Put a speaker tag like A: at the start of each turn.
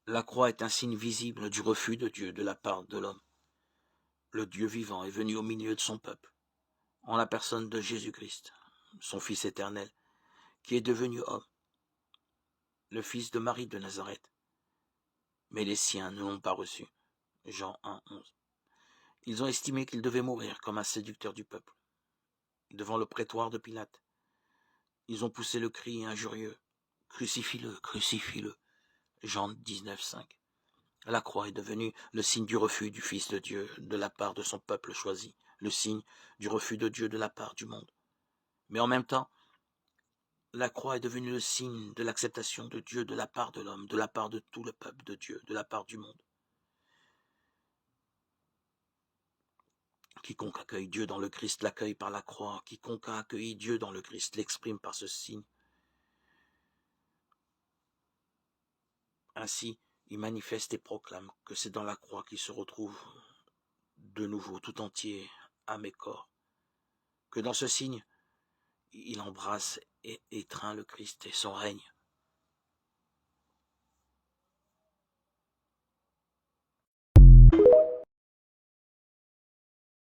A: La croix est un signe visible du refus de Dieu de la part de l'homme. Le Dieu vivant est venu au milieu de son peuple, en la personne de Jésus-Christ, son Fils éternel, qui est devenu homme, le Fils de Marie de Nazareth. Mais les siens ne l'ont pas reçu. Jean 1, 11. Ils ont estimé qu'il devait mourir comme un séducteur du peuple. Devant le prétoire de Pilate, ils ont poussé le cri injurieux. Crucifie-le, crucifie-le. Jean 19, 5. La croix est devenue le signe du refus du Fils de Dieu de la part de son peuple choisi, le signe du refus de Dieu de la part du monde. Mais en même temps, la croix est devenue le signe de l'acceptation de Dieu de la part de l'homme, de la part de tout le peuple de Dieu, de la part du monde. Quiconque accueille Dieu dans le Christ l'accueille par la croix. Quiconque a accueilli Dieu dans le Christ l'exprime par ce signe. Ainsi, il manifeste et proclame que c'est dans la croix qu'il se retrouve de nouveau tout entier, âme et corps. Que dans ce signe, il embrasse et étreint le Christ et son règne.